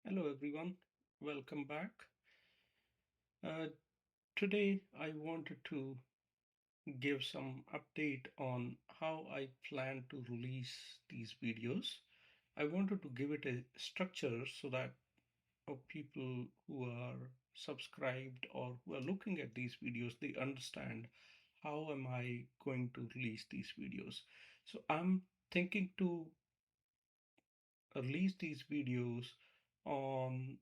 Hello everyone, welcome back. Uh, Today I wanted to give some update on how I plan to release these videos. I wanted to give it a structure so that people who are subscribed or who are looking at these videos, they understand how am I going to release these videos. So I'm thinking to release these videos on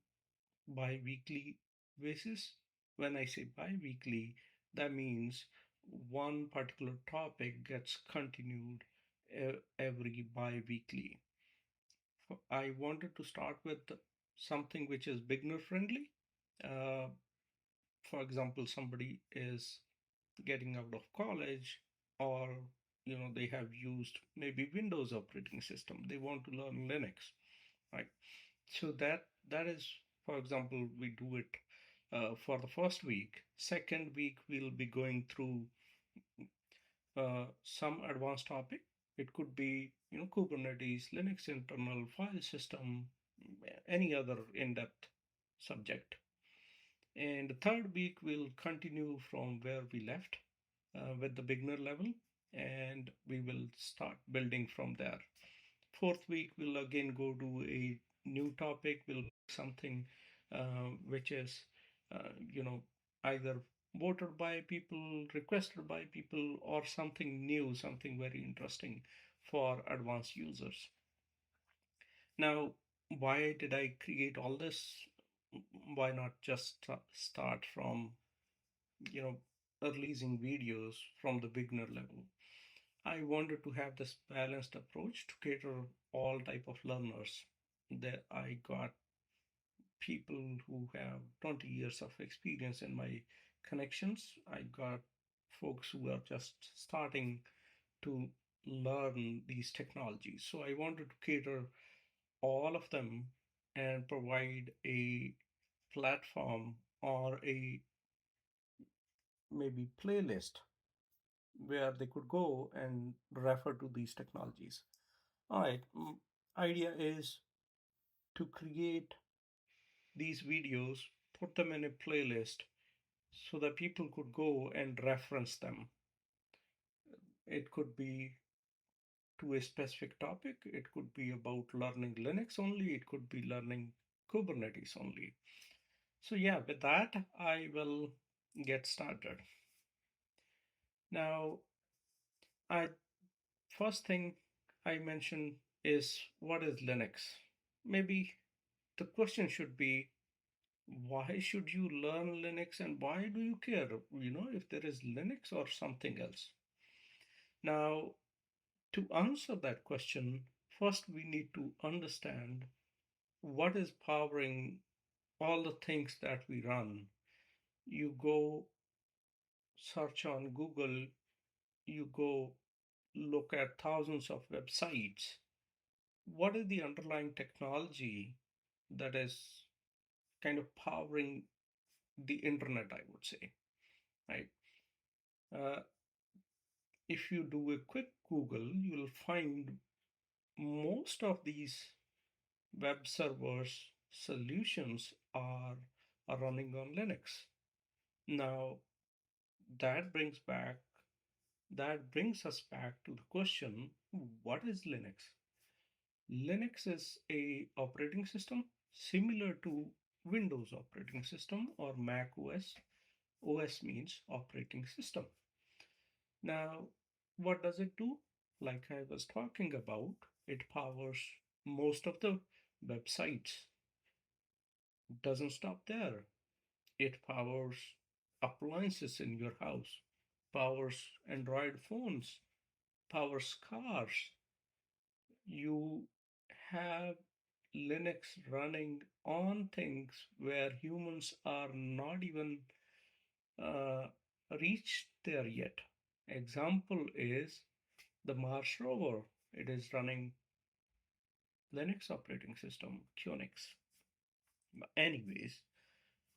bi-weekly basis. When I say bi-weekly, that means one particular topic gets continued every bi-weekly. I wanted to start with something which is beginner friendly. Uh, for example, somebody is getting out of college, or they have used maybe Windows operating system. They want to learn Linux, right? So that is, for example, we do it for the first week. Second week, we'll be going through some advanced topic. It could be, Kubernetes, Linux internal file system, any other in-depth subject. And the third week, we'll continue from where we left with the beginner level, and we will start building from there. Fourth week, we'll again go to a new topic. We'll something which is, either voted by people, requested by people, or something new, something very interesting for advanced users. Now, why did I create all this? Why not just start from, you know, releasing videos from the beginner level? I wanted to have this balanced approach to cater all type of learners. That I got people who have 20 years of experience in my connections. I got folks who are just starting to learn these technologies. So I wanted to cater all of them and provide a platform or a maybe playlist where they could go and refer to these technologies. All right, idea is to create these videos, put them in a playlist so that people could go and reference them. It could be to a specific topic, it could be about learning Linux only, it could be learning Kubernetes only. So, yeah, with that, I will get started. Now, I first thing I mention is what is Linux? Maybe the question should be why should you learn Linux and why do you care, if there is Linux or something else? Now, to answer that question, first we need to understand what is powering all the things that we run. You go search on Google, you go look at thousands of websites. What is the underlying technology that is kind of powering the internet, I would say, right? Uh, if you do a quick Google, you'll find most of these web servers solutions are running on Linux. Now that brings us back to the question, what is Linux? Linux is a operating system similar to Windows operating system or Mac OS. OS means operating system. Now, what does it do? Like I was talking about, it powers most of the websites. Doesn't stop there. It powers appliances in your house, powers Android phones, powers cars. You have Linux running on things where humans are not even uh, reached there yet. Example is the Mars rover. It is running Linux operating system, Unix. Anyways,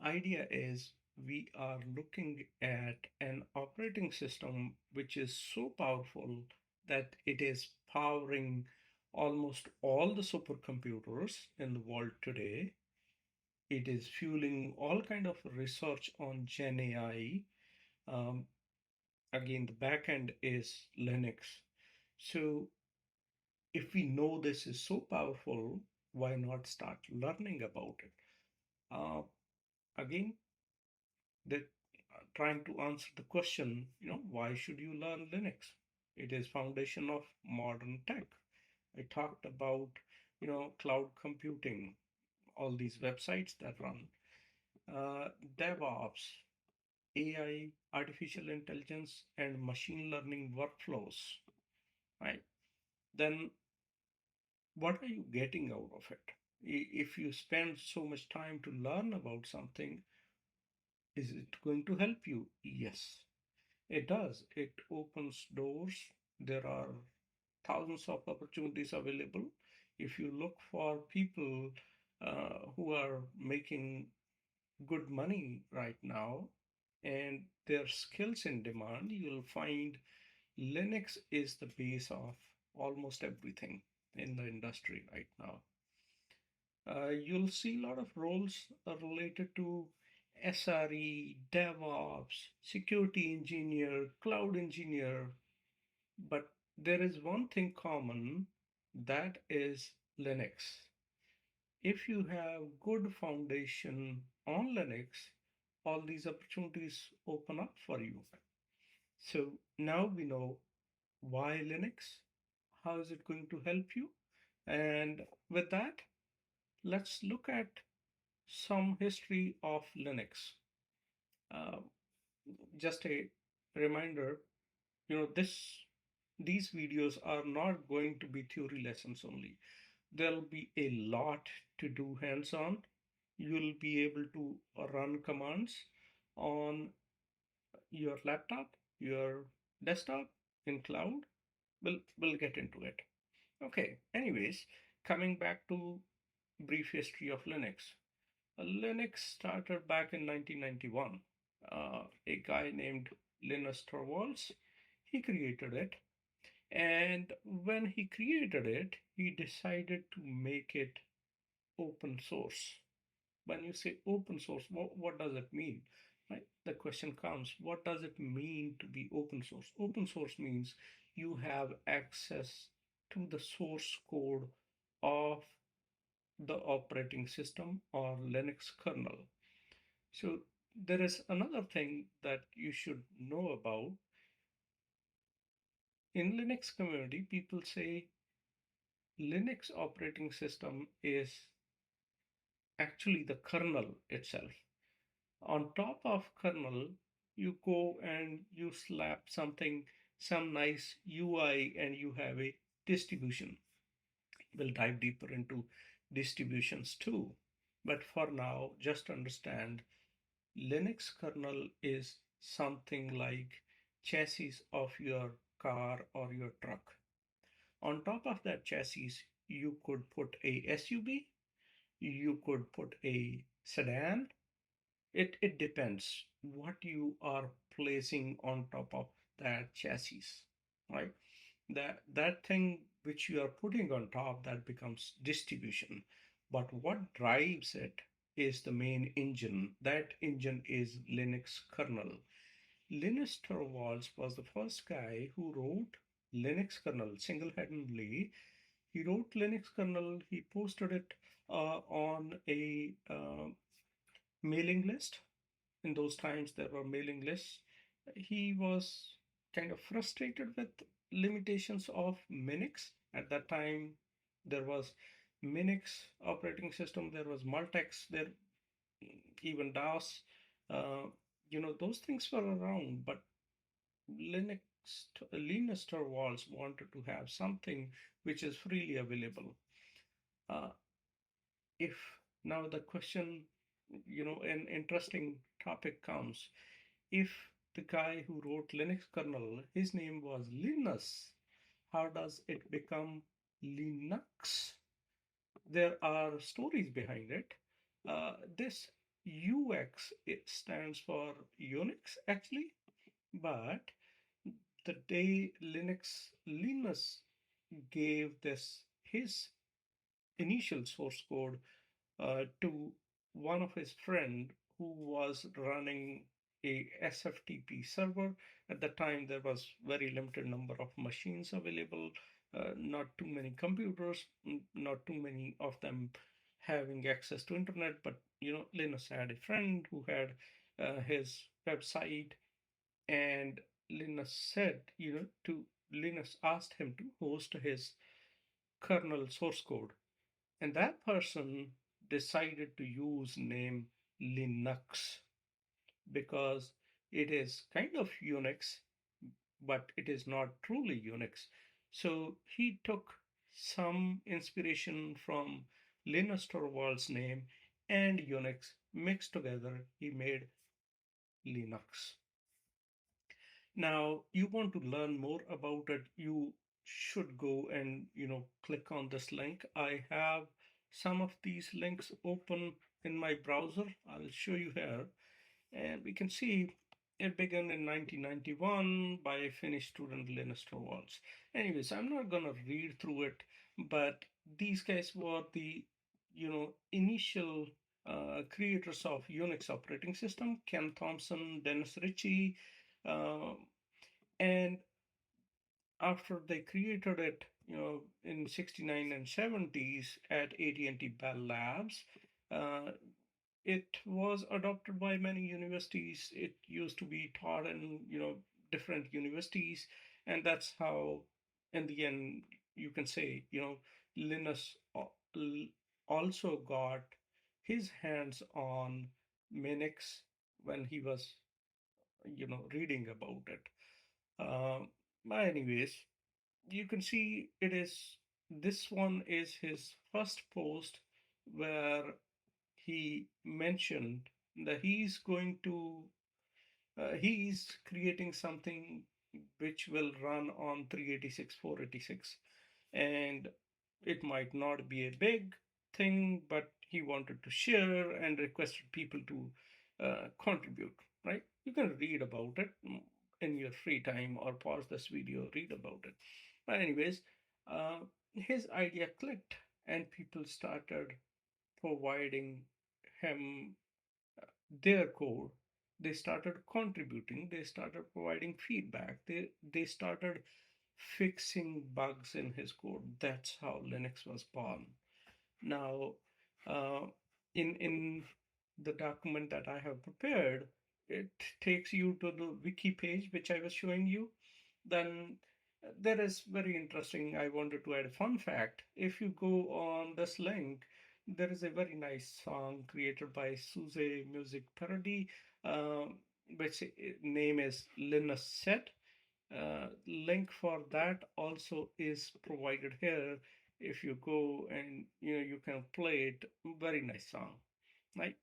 idea is we are looking at an operating system which is so powerful that it is powering almost all the supercomputers in the world today. It is fueling all kind of research on Gen AI. Um, Again, the backend is Linux. So if we know this is so powerful, why not start learning about it? Uh, Again, that trying to answer the question, why should you learn Linux? It is foundation of modern tech. I talked about, cloud computing, all these websites that run, uh, DevOps, AI, artificial intelligence, and machine learning workflows, right? Then what are you getting out of it? If you spend so much time to learn about something, is it going to help you? Yes, it does. It opens doors. There are thousands of opportunities available. If you look for people who are making good money right now and their skills in demand, you'll find Linux is the base of almost everything in the industry right now. You'll see a lot of roles related to SRE, DevOps, security engineer, cloud engineer, but there is one thing common, that is Linux. If you have good foundation on Linux, all these opportunities open up for you. So now we know why Linux, how is it going to help you? And with that, let's look at some history of Linux. Uh, just a reminder, this these videos are not going to be theory lessons only. There'll be a lot to do hands-on. You'll be able to run commands on your laptop, your desktop, in cloud. We'll get into it. Okay. Anyways, coming back to brief history of Linux. Linux started back in 1991. A guy named Linus Torvalds, he created it. And when he created it, he decided to make it open source. When you say open source, what does it mean? Right? The question comes, what does it mean to be open source? Open source means you have access to the source code of the operating system or Linux kernel. So there is another thing that you should know about. In Linux community, people say Linux operating system is actually the kernel itself. On top of kernel, you go and you slap something, some nice UI, and you have a distribution. We'll dive deeper into distributions too. But for now, just understand Linux kernel is something like chassis of your car or your truck. On top of that chassis, you could put a SUV, you could put a sedan. It depends what you are placing on top of that chassis, right? That thing which you are putting on top, that becomes distribution. But what drives it is the main engine. That engine is Linux kernel. Linus Torvalds was the first guy who wrote Linux kernel single-handedly. He wrote Linux kernel. He posted it on a mailing list. In those times, there were mailing lists. He was kind of frustrated with limitations of Minix. At that time, there was Minix operating system, there was Multics, there even DOS. Uh, those things were around, but Linux, Linus Torvalds wanted to have something which is freely available. Uh, if now the question, an interesting topic comes, if the guy who wrote Linux kernel, his name was Linus, how does it become Linux? There are stories behind it. This UX, it stands for Unix actually, but the day Linus gave this his initial source code to one of his friend who was running a SFTP server. At the time, there was very limited number of machines available, not too many computers, not too many of them having access to internet. But Linus had a friend who had his website, and Linus said, to Linus asked him to host his kernel source code, and that person decided to use name Linux because it is kind of Unix, but it is not truly Unix. So he took some inspiration from Linus Torvalds' name and Unix mixed together. He made Linux. Now, you want to learn more about it, you should go and click on this link. I have some of these links open in my browser. I'll show you here, and we can see it began in 1991 by a Finnish student, Linus Torvalds. Anyways, I'm not gonna read through it, but these guys were the initial creators of Unix operating system. Ken Thompson, Dennis Ritchie, uh, and after they created it, in 69 and 70s at AT&T Bell Labs, uh, it was adopted by many universities. It used to be taught in, different universities, and that's how, in the end, you can say, Linus also got his hands on Minix when he was, reading about it. But anyways, you can see it is this one is his first post where he mentioned that he's creating something which will run on 386 486, and it might not be a big thing, but he wanted to share and requested people to contribute. Right, you can read about it in your free time, or pause this video, read about it. But anyways, uh, his idea clicked, and people started providing him their code. They started contributing, they started providing feedback, they started fixing bugs in his code. That's how Linux was born. Now, uh, in the document that I have prepared, it takes you to the wiki page which I was showing you. Then there is very interesting. I wanted to add a fun fact. If you go on this link, there is a very nice song created by Suze Music Parody, which name is Linus Set. Link for that also is provided here. If you go and you can play it, very nice song, right?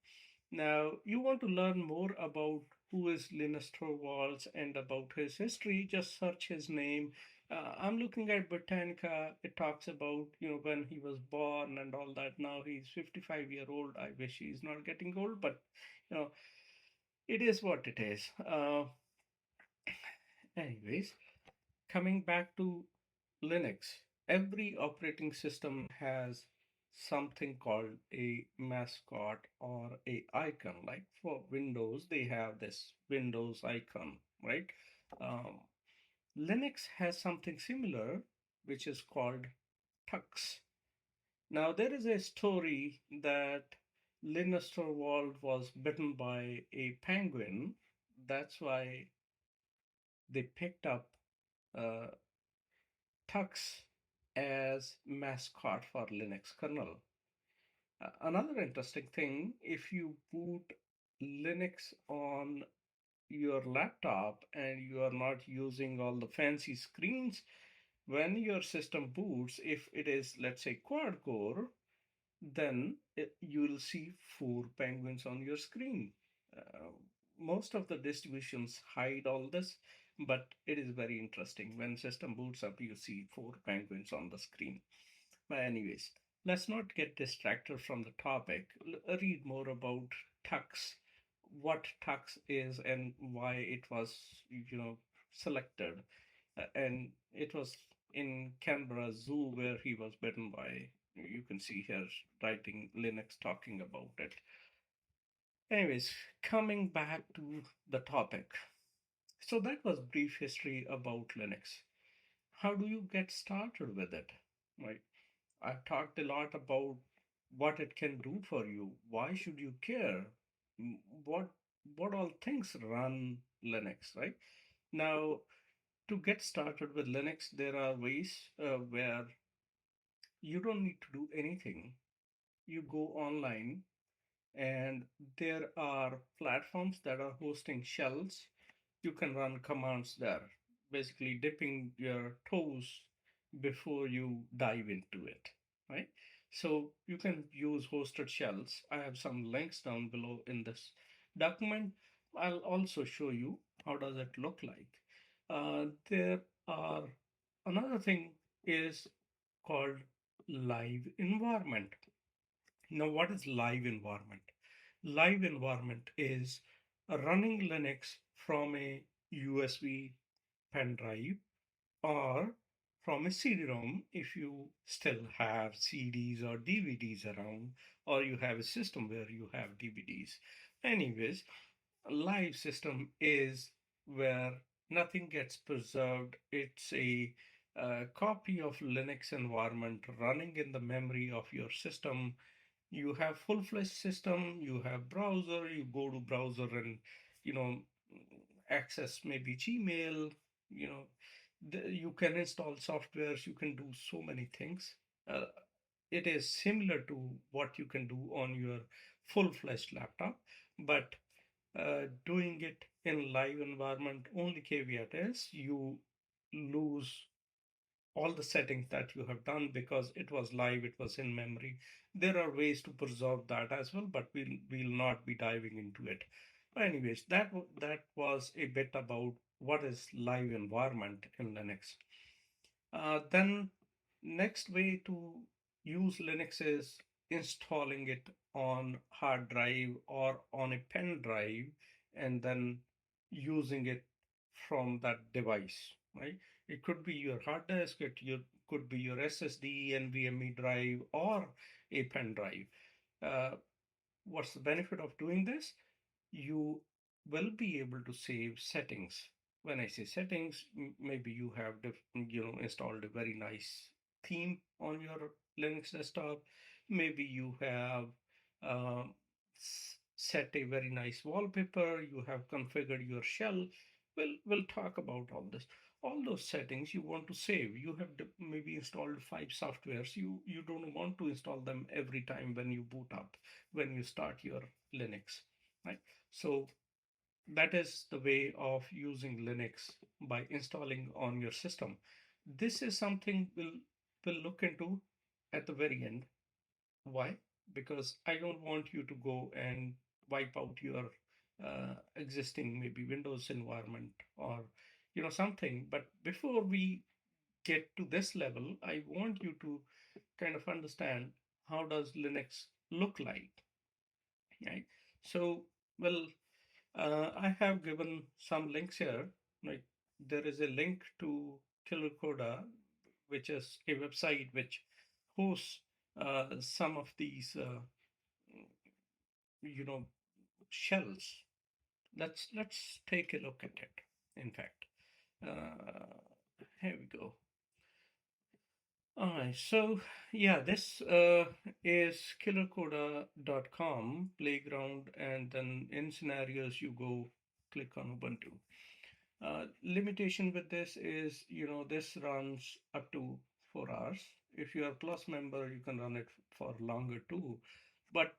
Now you want to learn more about who is Linus Torvalds and about his history, just search his name. I'm looking at Britannica. It talks about when he was born and all that. Now he's 55-year old. I wish he's not getting old, but you know it is what it is. Anyways, coming back to Linux, every operating system has something called a mascot or a icon. Like for Windows, they have this Windows icon, right? Um, Linux has something similar, which is called Tux. Now, there is a story that Linus Torvald was bitten by a penguin. That's why they picked up uh, Tux as mascot for Linux kernel. Another interesting thing, if you boot Linux on your laptop and you are not using all the fancy screens, when your system boots, if it is, let's say, quad core, then you will see four penguins on your screen. Uh, Most of the distributions hide all this, but it is very interesting. When system boots up, you see four penguins on the screen. But anyways, let's not get distracted from the topic. Read more about Tux, what Tux is, and why it was, selected. And it was in Canberra Zoo where he was bitten by. You can see here writing Linux talking about it. Anyways, coming back to the topic. So that was brief history about Linux. How do you get started with it? Right. I've talked a lot about what it can do for you. Why should you care? Mm, What what all things run Linux, right? Now, to get started with Linux, there are ways where you don't need to do anything. You go online, and there are platforms that are hosting shells. You can run commands there, basically dipping your toes before you dive into it, right? So you can use hosted shells. I have some links down below in this document. I'll also show you how does it look like. There are another thing is called live environment. Now, what is live environment? Live environment is running Linux from a USB pen drive or from a CD-ROM if you still have CDs or DVDs around, or you have a system where you have DVDs. Anyways, a live system is where nothing gets preserved. It's a copy of Linux environment running in the memory of your system. You have full-fledged system, you have browser, you go to browser and you know access maybe Gmail, you know you can install softwares, you can do so many things. uh, it is similar to what you can do on your full-fledged laptop, but doing it in live environment, only caveat is you lose all the settings that you have done because it was live, it was in memory. There are ways to preserve that as well, but we'll not be diving into it. But anyways, that was a bit about what is live environment in Linux. Then next way to use Linux is installing it on hard drive or on a pen drive and then using it from that device, right? It could be your hard disk, could be your SSD, NVMe drive, or a pen drive. Uh, what's the benefit of doing this? You will be able to save settings. When I say settings, maybe you have installed a very nice theme on your Linux desktop. Maybe you have um, set a very nice wallpaper. You have configured your shell. We'll talk about all this. All those settings you want to save. You have maybe installed five softwares. You don't want to install them every time when you boot up, when you start your Linux, right? So that is the way of using Linux by installing on your system. This is something we'll look into at the very end. Why? Because I don't want you to go and wipe out your existing maybe Windows environment or something. But before we get to this level, I want you to kind of understand how does Linux look like, right? So, well, I have given some links here. Like there is a link to Killer Coda, which is a website which hosts some of these, you know, shells. Let's take a look at it. In fact, here we go. All right, so yeah, this is killercoda.com playground, and then in scenarios you go click on Ubuntu. Limitation with this is, this runs up to 4 hours. If you are Plus member, you can run it for longer too. But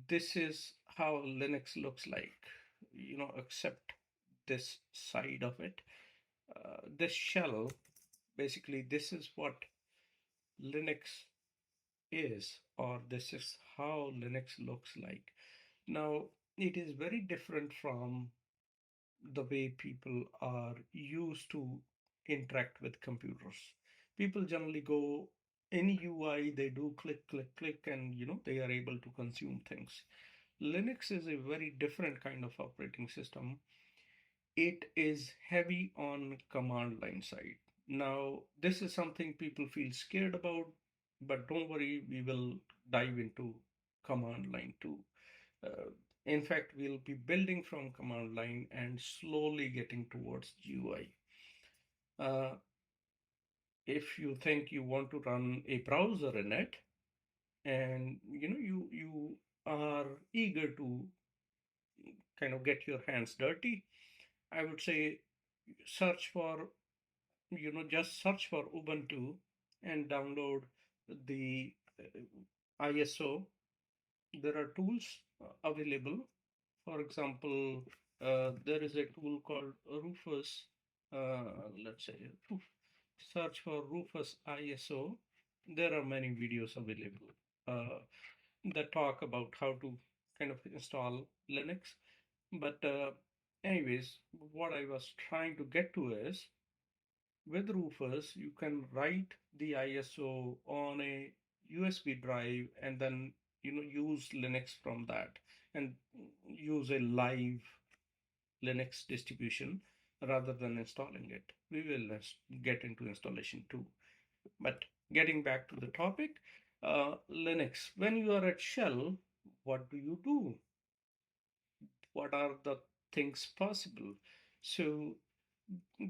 this is how Linux looks like, except this side of it. This shell, basically, this is what Linux is, or this is how Linux looks like. Now, it is very different from the way people are used to interact with computers. People generally go any UI, they do click, click, click, and they are able to consume things. Linux is a very different kind of operating system. It is heavy on command line side. Now, this is something people feel scared about, but don't worry, we will dive into command line too. Uh, In fact, we'll be building from command line and slowly getting towards GUI. Uh, if you think you want to run a browser in it, and you are eager to kind of get your hands dirty, I would say search for, just search for Ubuntu and download the ISO. There are tools available. For example, there is a tool called Rufus. Let's say search for Rufus ISO. There are many videos available that talk about how to kind of install Linux. But anyways, what I was trying to get to is, with Rufus, you can write the ISO on a USB drive and then use Linux from that, and use a live Linux distribution rather than installing it. We will get into installation too. But getting back to the topic, Linux. When you are at shell, what do you do? What are the things possible? So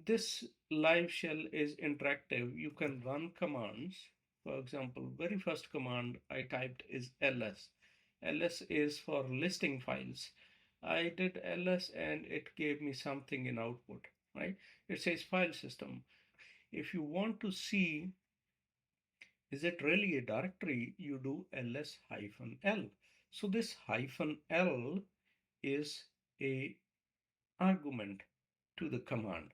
this live shell is interactive. You can run commands. For example, very first command I typed is ls. Ls is for listing files. I did ls and it gave me something in output, right? It says file system. If you want to see, is it really a directory, you do ls hyphen l. So this hyphen l is a argument to the command.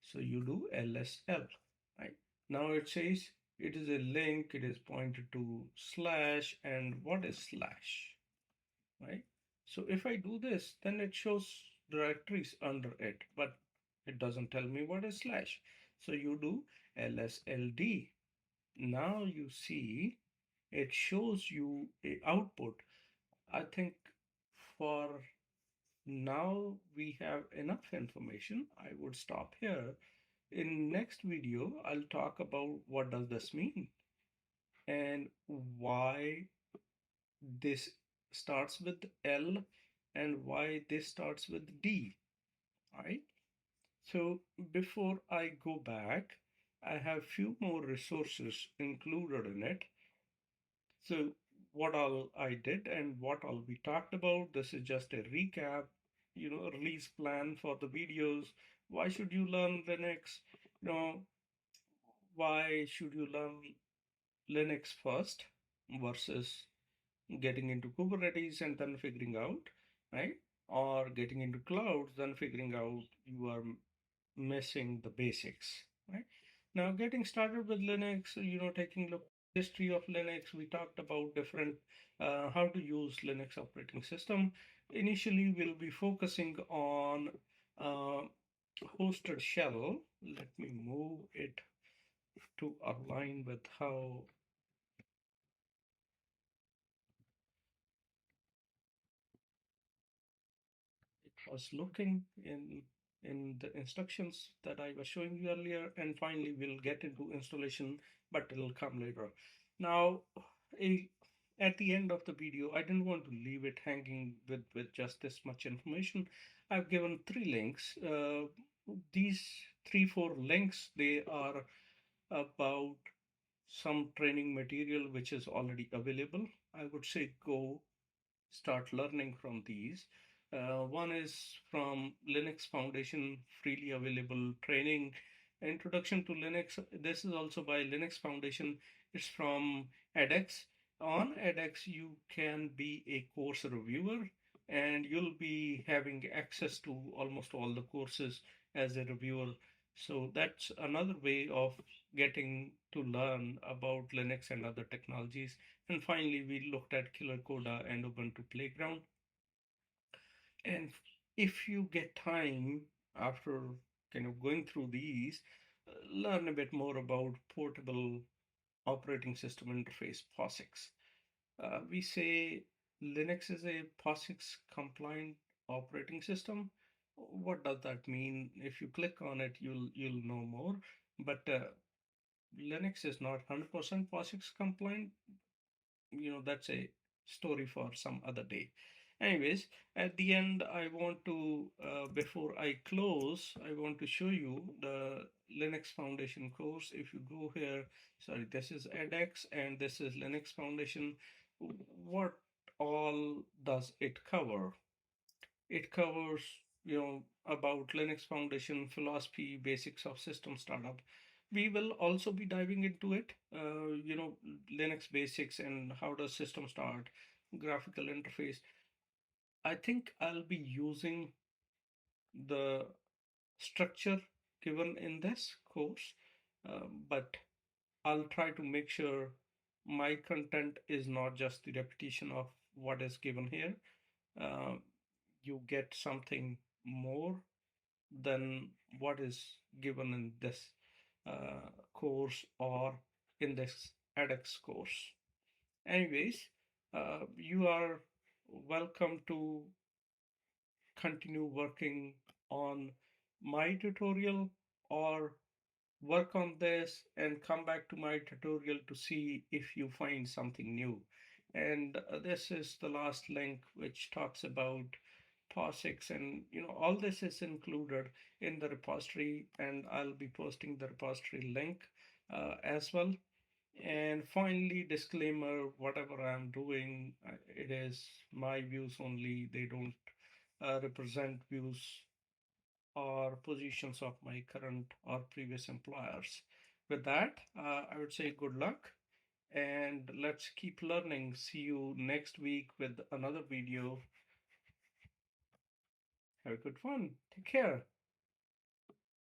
So you do lsl, right? Now it says it is a link, it is pointed to slash, and what is slash, right? So if I do this, then it shows directories under it, but it doesn't tell me what is slash. So you do lsld. Now you see it shows you a output. I think for now we have enough information. I would stop here. In next video, I'll talk about what does this mean and why this starts with L and why this starts with D. All right. So before I go back, I have few more resources included in it. So what all I did and what all we talked about, this is just a recap, release plan for the videos. Why should you learn Linux? You know, why should you learn Linux first versus getting into Kubernetes and then figuring out, right? Or getting into clouds, then figuring out you are missing the basics, right? Now, getting started with Linux, taking the history of Linux, we talked about different how to use Linux operating system. Initially, we'll be focusing on uh, hosted shell. Let me move it to align with how it was looking in the instructions that I was showing you earlier. And finally, we'll get into installation, but it'll come later. Now, a, at the end of the video, I didn't want to leave it hanging with just this much information. I've given three links. These three, four links, they are about some training material which is already available. I would say go start learning from these. One is from Linux Foundation, freely available training, Introduction to Linux. This is also by Linux Foundation. It's from edX. On edX, you can be a course reviewer and you'll be having access to almost all the courses as a reviewer. So that's another way of getting to learn about Linux and other technologies. And finally, we looked at Killer Coda and Ubuntu Playground. And if you get time after kind of going through these, learn a bit more about portable operating system interface, POSIX. We say Linux is a POSIX compliant operating system. What does that mean? If you click on it, you'll know more. But Linux is not 100% POSIX compliant. That's a story for some other day. Anyways, at the end, I want to, before I close, I want to show you the Linux Foundation course. If you go here, sorry, this is edX and this is Linux Foundation. What all does it cover? It covers, about Linux Foundation, philosophy, basics of system startup. We will also be diving into it, Linux basics and how does system start, graphical interface. I think I'll be using the structure given in this course, but I'll try to make sure my content is not just the repetition of what is given here. Uh, you get something more than what is given in this course or in this edX course. Anyways, you are welcome to continue working on my tutorial or work on this and come back to my tutorial to see if you find something new. And this is the last link which talks about POSIX, and all this is included in the repository, and I'll be posting the repository link as well. And finally, disclaimer, whatever I'm doing, it is my views only. They don't represent views or positions of my current or previous employers. With that, I would say good luck and let's keep learning. See you next week with another video. Have a good one. Take care.